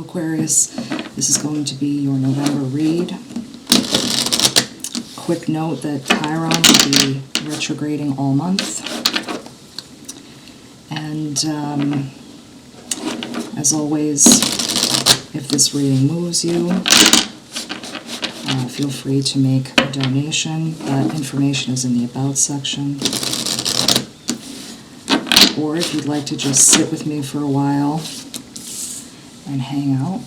Aquarius. This is going to be your November read. Quick note that Chiron will be retrograding all month. And as always, if this reading moves you, feel free to make a donation. That information is in the About section. Or if you'd like to just sit with me for a while and hang out,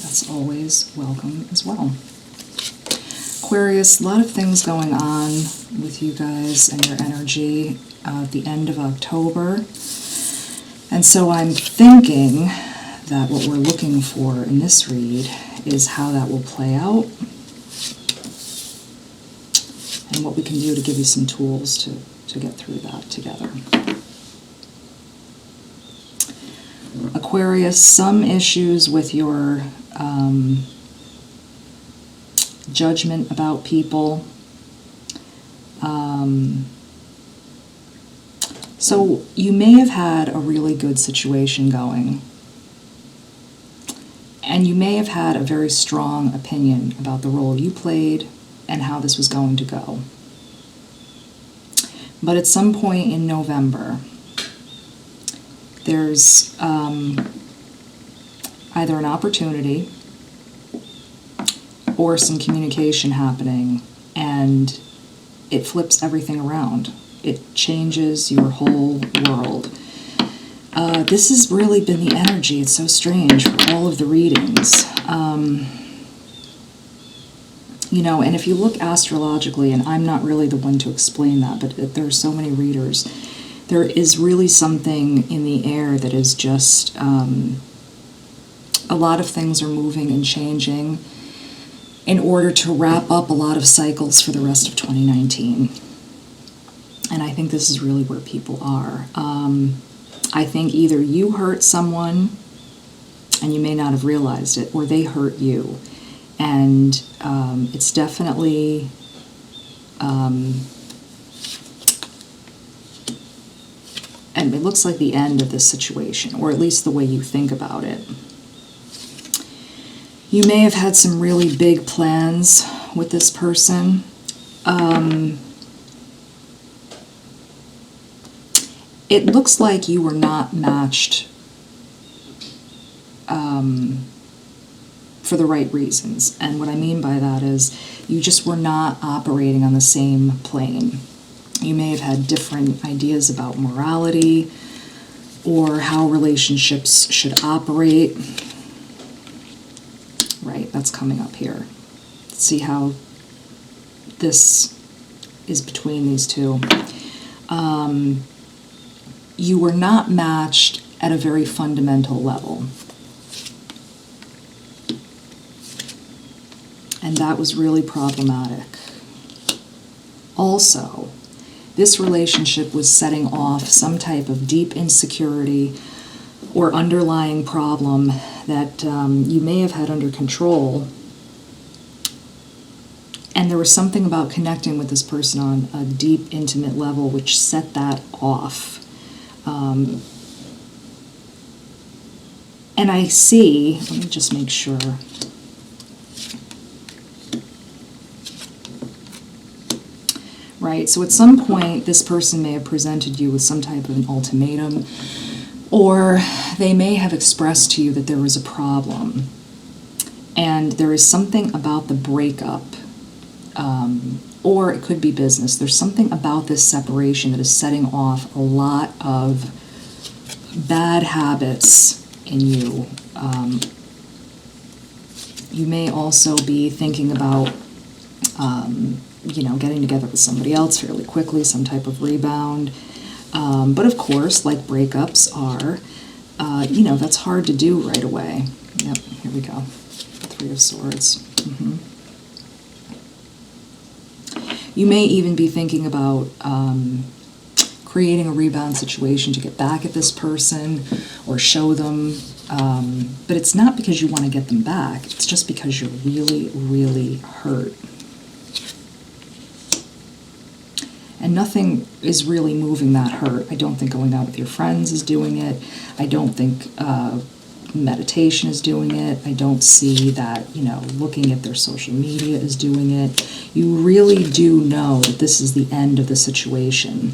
that's always welcome as well. Aquarius, a lot of things going on with you guys and your energy at the end of October. And so I'm thinking that what we're looking for in this read is how that will play out and what we can do to give you some tools to get through that together. Aquarius, some issues with your judgment about people. So you may have had a really good situation going, and you may have had a very strong opinion about the role you played and how this was going to go. But at some point in November, there's either an opportunity or some communication happening, and it flips everything around. It changes your whole world. This has really been the energy. It's so strange for all of the readings. And if you look astrologically, and I'm not really the one to explain that, but there are so many readers, there is really something in the air that is just, a lot of things are moving and changing in order to wrap up a lot of cycles for the rest of 2019. And I think this is really where people are. I think either you hurt someone and you may not have realized it, or they hurt you. And it's definitely and it looks like the end of this situation, or at least the way you think about it. You may have had some really big plans with this person. It looks like you were not matched for the right reasons. And what I mean by that is you just were not operating on the same plane. You may have had different ideas about morality or how relationships should operate. Right, that's coming up here. Let's see how this is between these two. You were not matched at a very fundamental level. And that was really problematic. Also, this relationship was setting off some type of deep insecurity or underlying problem that you may have had under control. And there was something about connecting with this person on a deep, intimate level which set that off. And I see, let me just make sure. Right, so at some point this person may have presented you with some type of an ultimatum, or they may have expressed to you that there was a problem. And there is something about the breakup, or it could be business. There's something about this separation that is setting off a lot of bad habits in you. You may also be thinking about, getting together with somebody else fairly quickly, some type of rebound. But of course, like breakups are, that's hard to do right away. Yep, here we go. Three of Swords. You may even be thinking about creating a rebound situation to get back at this person or show them. But it's not because you want to get them back. It's just because you're really, really hurt. And nothing is really moving that hurt. I don't think going out with your friends is doing it. I don't think meditation is doing it. I don't see that, looking at their social media is doing it. You really do know that this is the end of the situation.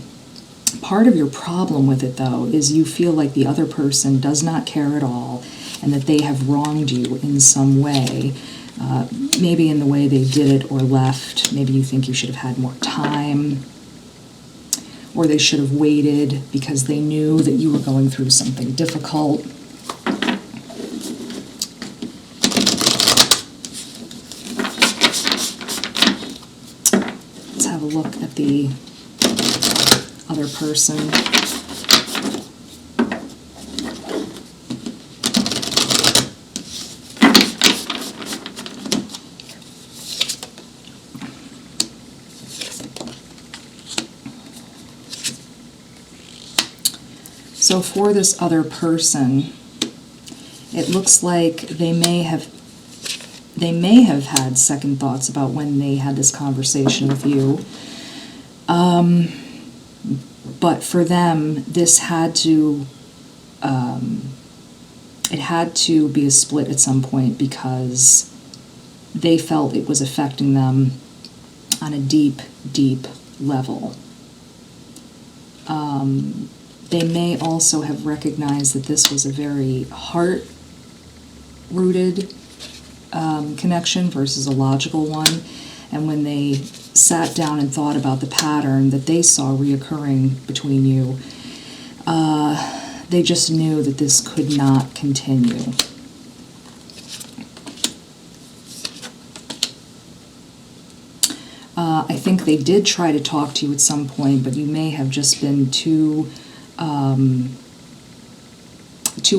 Part of your problem with it, though, is you feel like the other person does not care at all and that they have wronged you in some way. Maybe in the way they did it or left. Maybe you think you should have had more time, or they should have waited because they knew that you were going through something difficult. Let's have a look at the other person. So for this other person, it looks like they may have had second thoughts about when they had this conversation with you. But for them, this had to be a split at some point because they felt it was affecting them on a deep, deep level. They may also have recognized that this was a very heart-rooted connection versus a logical one. And when they sat down and thought about the pattern that they saw reoccurring between you, they just knew that this could not continue. I think they did try to talk to you at some point, but you may have just been too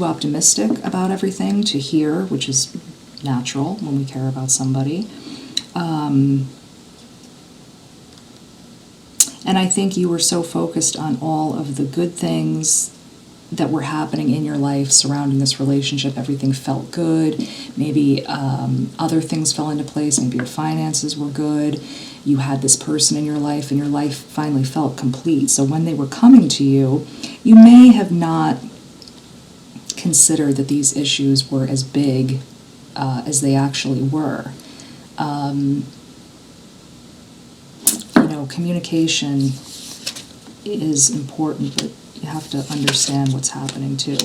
optimistic about everything to hear, which is natural when we care about somebody. And I think you were so focused on all of the good things that were happening in your life surrounding this relationship. Everything felt good. Maybe other things fell into place. Maybe your finances were good. You had this person in your life, and your life finally felt complete. So when they were coming to you, you may have not considered that these issues were as big as they actually were. Communication is important, but you have to understand what's happening too.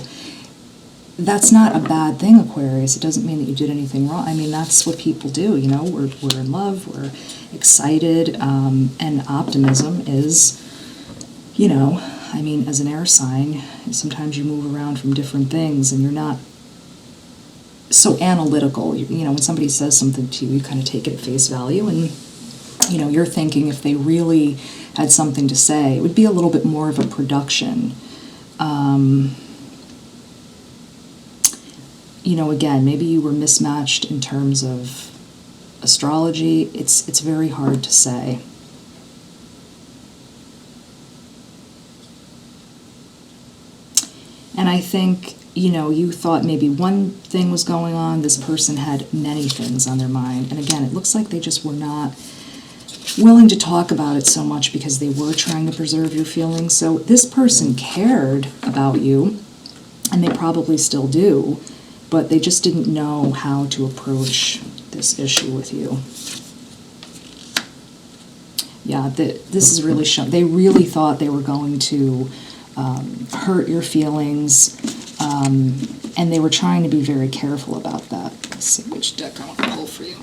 That's not a bad thing, Aquarius. It doesn't mean that you did anything wrong. I mean, that's what people do, We're in love, we're excited, and optimism is, as an air sign, sometimes you move around from different things and you're not so analytical. When somebody says something to you, you kind of take it at face value, and you're thinking if they really had something to say, it would be a little bit more of a production. Again, maybe you were mismatched in terms of astrology. It's very hard to say. And I think, you thought maybe one thing was going on. This person had many things on their mind. And again, it looks like they just were not willing to talk about it so much because they were trying to preserve your feelings. So this person cared about you, and they probably still do, but they just didn't know how to approach this issue with you. Yeah, this is really showing. They really thought they were going to hurt your feelings, and they were trying to be very careful about that. Let's see which deck I want to pull for you.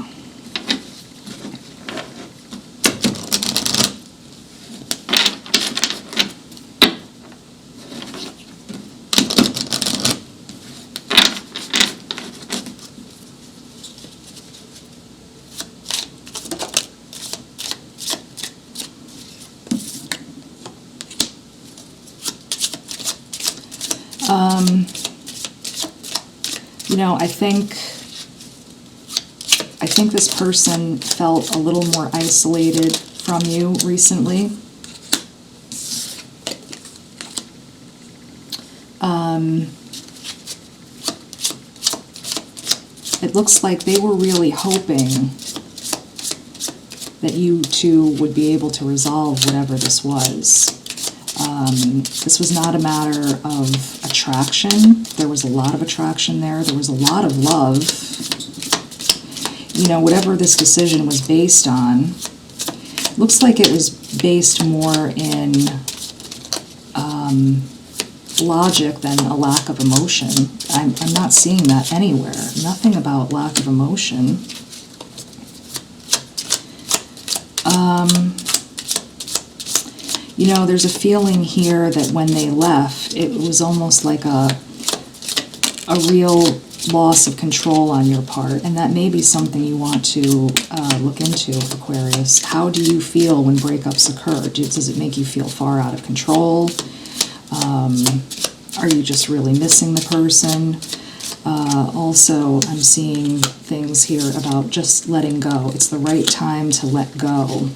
I think this person felt a little more isolated from you recently. It looks like they were really hoping that you two would be able to resolve whatever this was. This was not a matter of attraction. There was a lot of attraction there. There was a lot of love. You know, whatever this decision was based on, looks like it was based more in logic than a lack of emotion. I'm not seeing that anywhere. Nothing about lack of emotion. You know, there's a feeling here that when they left, it was almost like a real loss of control on your part, and that may be something you want to look into, Aquarius. How do you feel when breakups occur? Does it make you feel far out of control? Are you just really missing the person? Also, I'm seeing things here about just letting go. It's the right time to let go.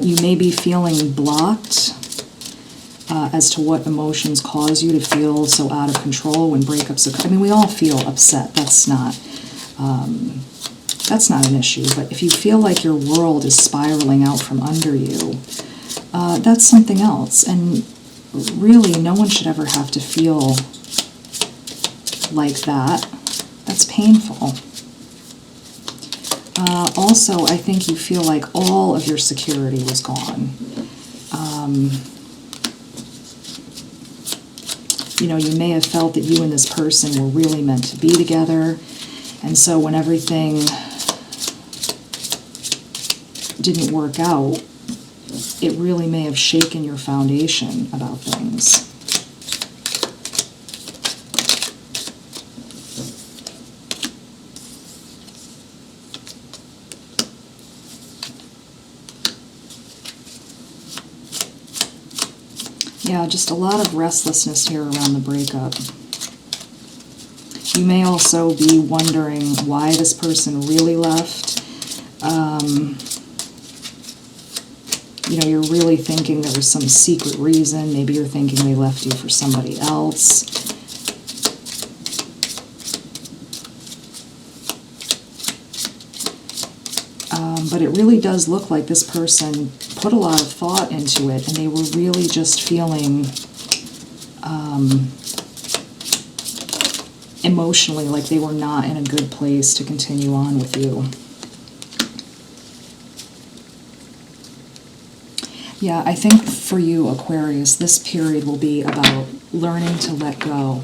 You may be feeling blocked as to what emotions cause you to feel so out of control when breakups occur. I mean, we all feel upset. That's not an issue. But if you feel like your world is spiraling out from under you, that's something else. And really, no one should ever have to feel like that. That's painful. Also, I think you feel like all of your security was gone. You know, you may have felt that you and this person were really meant to be together, and so when everything didn't work out, it really may have shaken your foundation about things. Yeah, just a lot of restlessness here around the breakup. You may also be wondering why this person really left. You know, you're really thinking there was some secret reason. Maybe you're thinking they left you for somebody else. But it really does look like this person put a lot of thought into it, and they were really just feeling emotionally like they were not in a good place to continue on with you. Yeah, I think for you, Aquarius, this period will be about learning to let go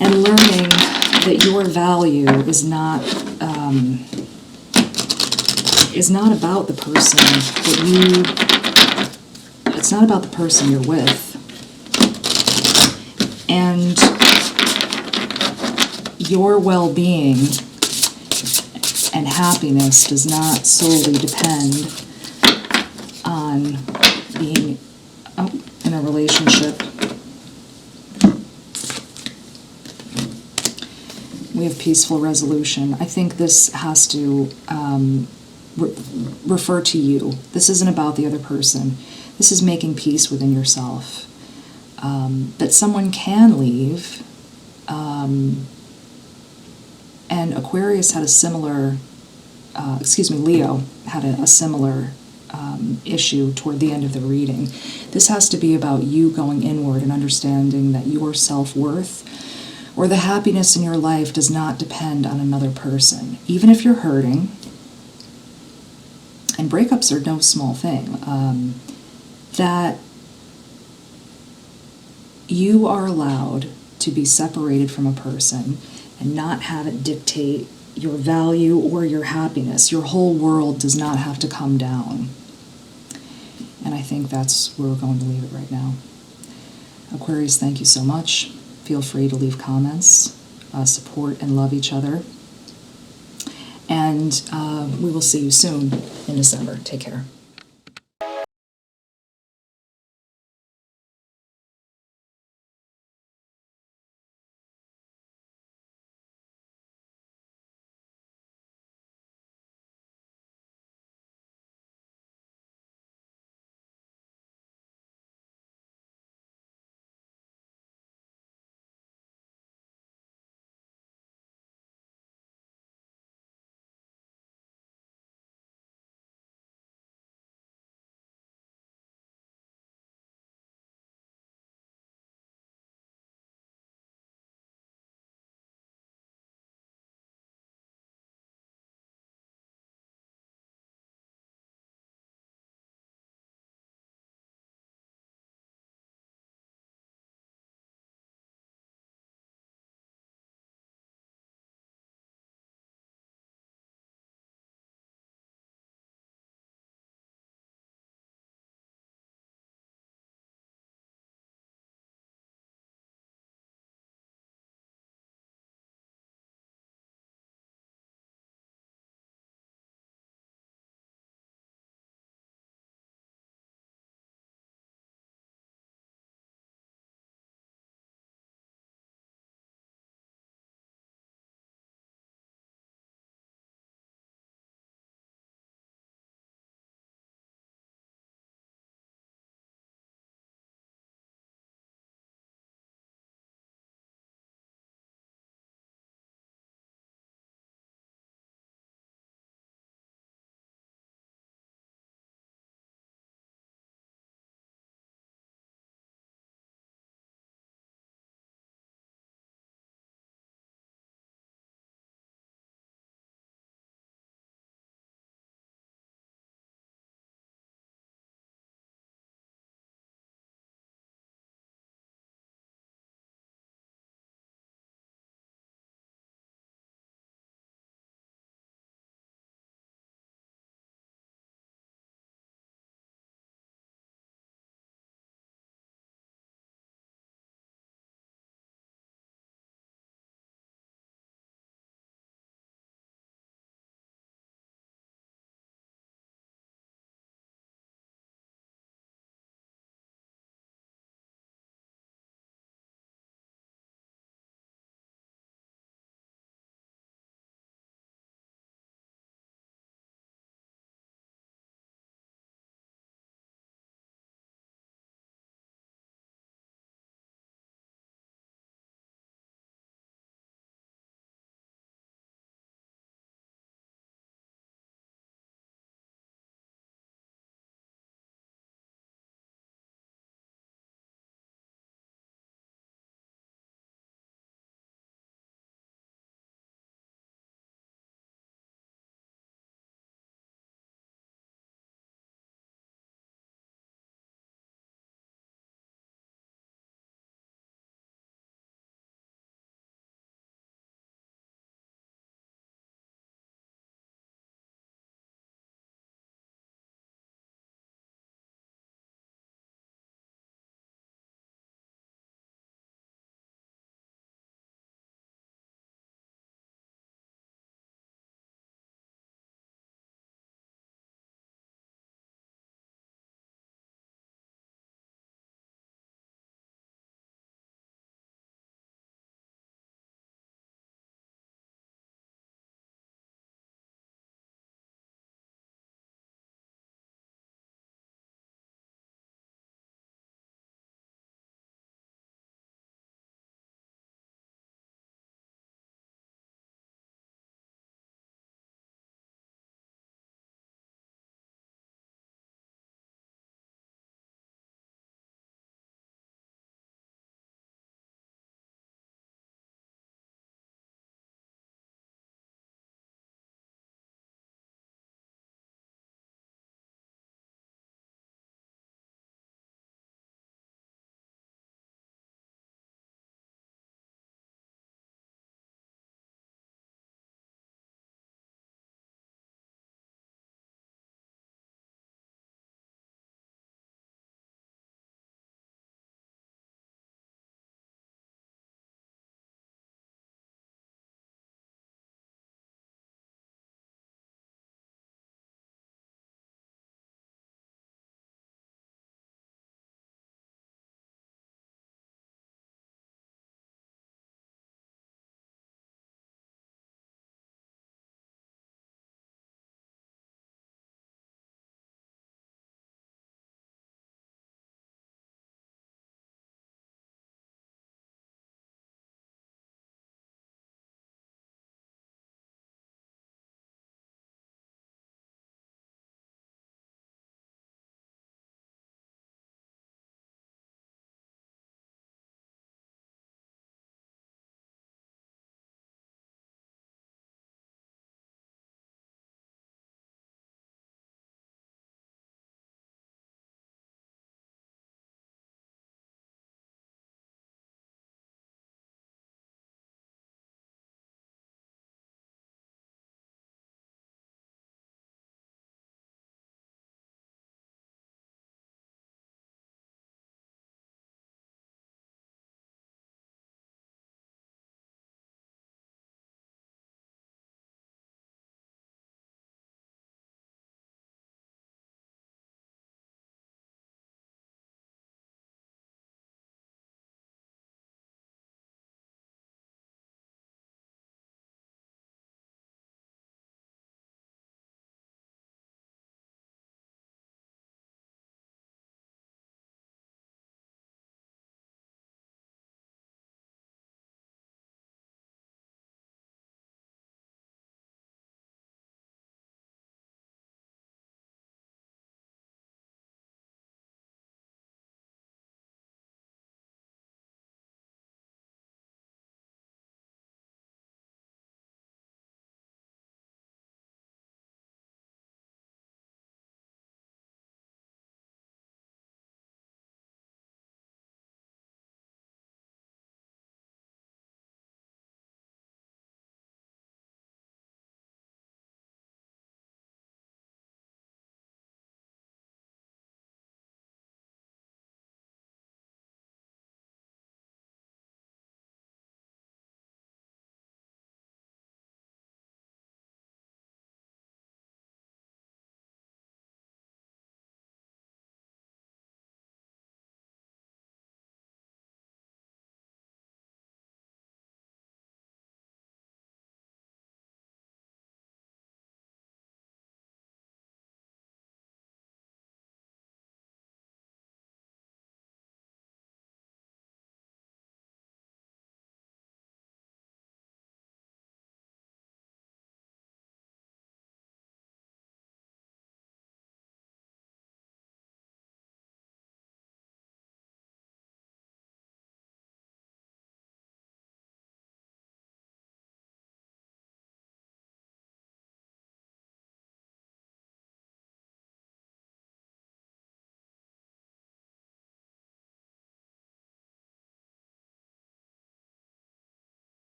and learning that your value is not about the person that it's not about the person you're with. And your well-being and happiness does not solely depend on being in a relationship. We have peaceful resolution. I think this has to refer to you. This isn't about the other person. This is making peace within yourself. That someone can leave. And Aquarius had a similar, Leo had a similar issue toward the end of the reading. This has to be about you going inward and understanding that your self-worth or the happiness in your life does not depend on another person. Even if you're hurting, and breakups are no small thing, that you are allowed to be separated from a person and not have it dictate your value or your happiness. Your whole world does not have to come down. And I think that's where we're going to leave it right now. Aquarius, thank you so much. Feel free to leave comments, support and love each other. And we will see you soon in December. Take care.